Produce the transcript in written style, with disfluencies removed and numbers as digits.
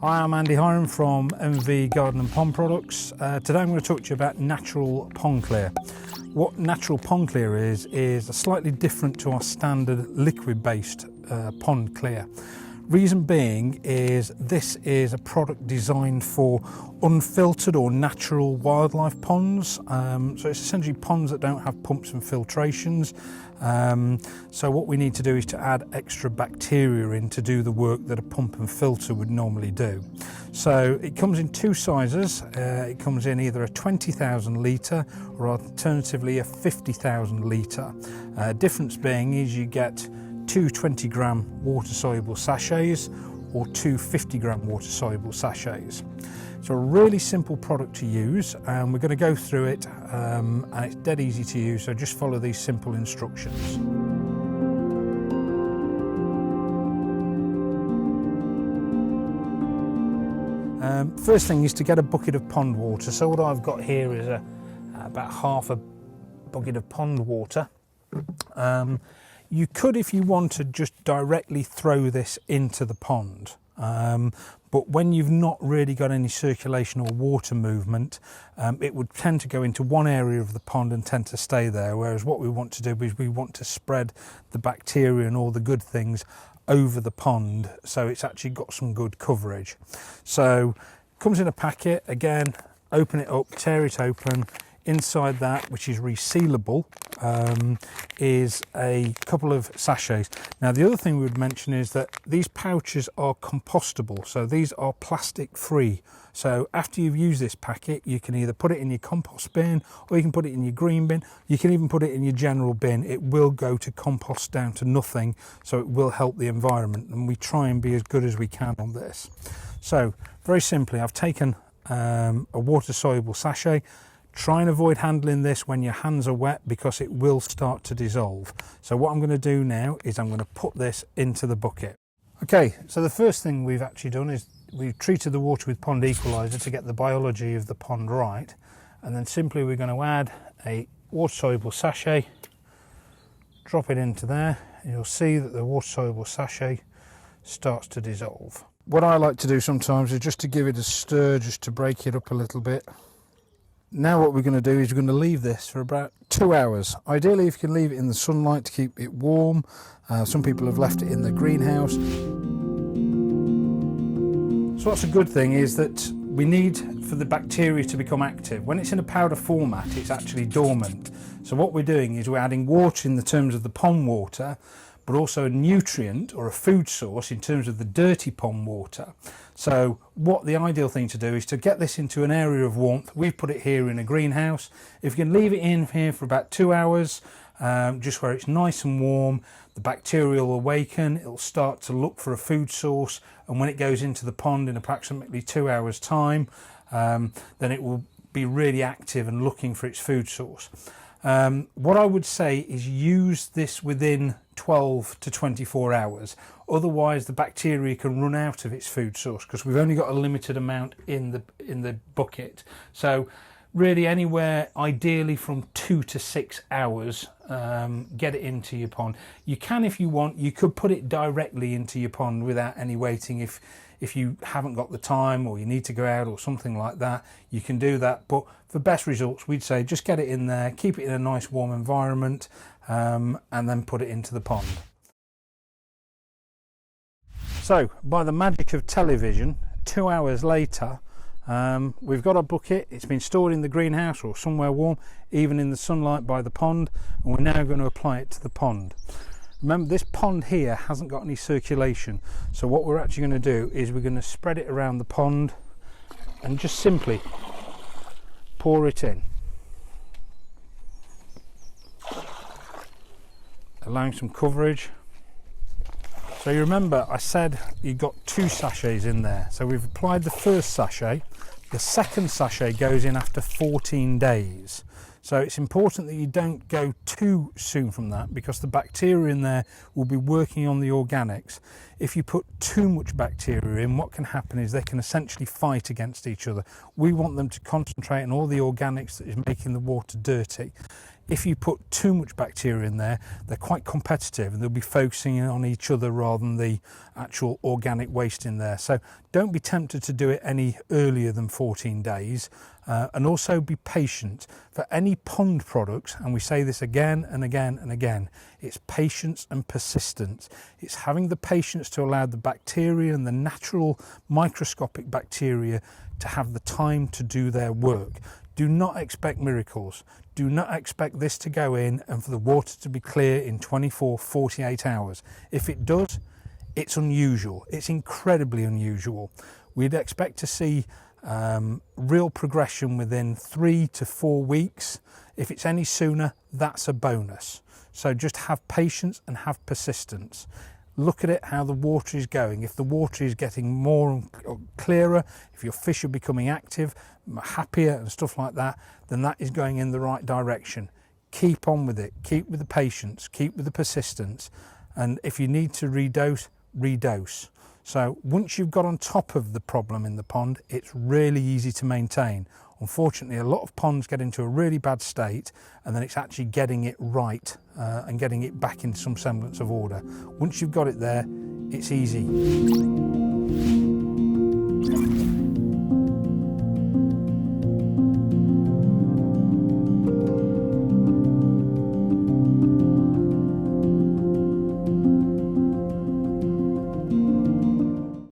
Hi, I'm Andy Hiram from Envii Garden and Pond Products. Today I'm going to talk to you about Natural Pond Klear. What Natural Pond Klear is slightly different to our standard liquid-based pond clear. Reason being is this is a product designed for unfiltered or natural wildlife ponds. So it's essentially ponds that don't have pumps and filtrations. So what we need to do is to add extra bacteria in to do the work that a pump and filter would normally do. So it comes in two sizes. It comes in either a 20,000 litre or alternatively a 50,000 litre. Difference being is you get two 20-gram water-soluble sachets or two 50-gram water-soluble sachets. It's a really simple product to use, and we're going to go through it, and it's dead easy to use, so just follow these simple instructions. First thing is to get a bucket of pond water. So what I've got here is about half a bucket of pond water. You could, if you wanted, just directly throw this into the pond. But when you've not really got any circulation or water movement, it would tend to go into one area of the pond and tend to stay there. Whereas what we want to do is we want to spread the bacteria and all the good things over the pond, so it's actually got some good coverage. So it comes in a packet. Again, open it up, tear it open. Inside that, which is resealable, is a couple of sachets. Now the other thing we would mention is that these pouches are compostable, so these are plastic free. So after you've used this packet, you can either put it in your compost bin, or you can put it in your green bin. You can even put it in your general bin. It will go to compost down to nothing, so it will help the environment, and we try and be as good as we can on this. So very simply, I've taken a water soluble sachet. Try and avoid handling this when your hands are wet because it will start to dissolve. So what I'm going to do now is I'm going to put this into the bucket. Okay, so the first thing we've actually done is we've treated the water with Pond Equaliser to get the biology of the pond right. And then simply we're going to add a water soluble sachet, drop it into there, and you'll see that the water soluble sachet starts to dissolve. What I like to do sometimes is just to give it a stir, just to break it up a little bit. Now what we're going to do is we're going to leave this for about 2 hours. Ideally, if you can leave it in the sunlight to keep it warm. Some people have left it in the greenhouse. So what's a good thing is that we need for the bacteria to become active. When it's in a powder format, it's actually dormant. So what we're doing is we're adding water in the terms of the pond water, but also a nutrient or a food source in terms of the dirty pond water. So what the ideal thing to do is to get this into an area of warmth. We've put it here in a greenhouse. If you can leave it in here for about 2 hours, just where it's nice and warm, the bacteria will awaken, it'll start to look for a food source, and when it goes into the pond in approximately 2 hours time, then it will be really active and looking for its food source. What I would say is use this within 12 to 24 hours. Otherwise the bacteria can run out of its food source because we've only got a limited amount in the bucket. So really anywhere ideally from 2 to 6 hours, get it into your pond. You can, if you want, you could put it directly into your pond without any waiting. If you haven't got the time or you need to go out or something like that, you can do that. But for best results, we'd say just get it in there, keep it in a nice warm environment, and then put it into the pond. So by the magic of television, 2 hours later, we've got our bucket. It's been stored in the greenhouse or somewhere warm, even in the sunlight by the pond, and we're now going to apply it to the pond. Remember, this pond here hasn't got any circulation, so what we're actually going to do is we're going to spread it around the pond and just simply pour it in, allowing some coverage. So you remember I said you got 2 sachets in there, so we've applied the first sachet. The second sachet goes in after 14 days. So it's important that you don't go too soon from that, because the bacteria in there will be working on the organics. If you put too much bacteria in, what can happen is they can essentially fight against each other. We want them to concentrate on all the organics that is making the water dirty. If you put too much bacteria in there, they're quite competitive and they'll be focusing on each other rather than the actual organic waste in there. So don't be tempted to do it any earlier than 14 days. And also be patient. For any pond products, and we say this again and again and again, it's patience and persistence. It's having the patience to allow the bacteria and the natural microscopic bacteria to have the time to do their work. Do not expect miracles. Do not expect this to go in and for the water to be clear in 24, 48 hours. If it does, it's unusual. It's incredibly unusual. We'd expect to see real progression within 3 to 4 weeks. If it's any sooner, that's a bonus. So just have patience and have persistence. Look at it, how the water is going. If the water is getting more clearer, if your fish are becoming active, happier and stuff like that, then that is going in the right direction. Keep on with it. Keep with the patience. Keep with the persistence. And if you need to redose, redose. So once you've got on top of the problem in the pond, it's really easy to maintain. Unfortunately, a lot of ponds get into a really bad state, and then it's actually getting it right and getting it back in some semblance of order. Once you've got it there, it's easy.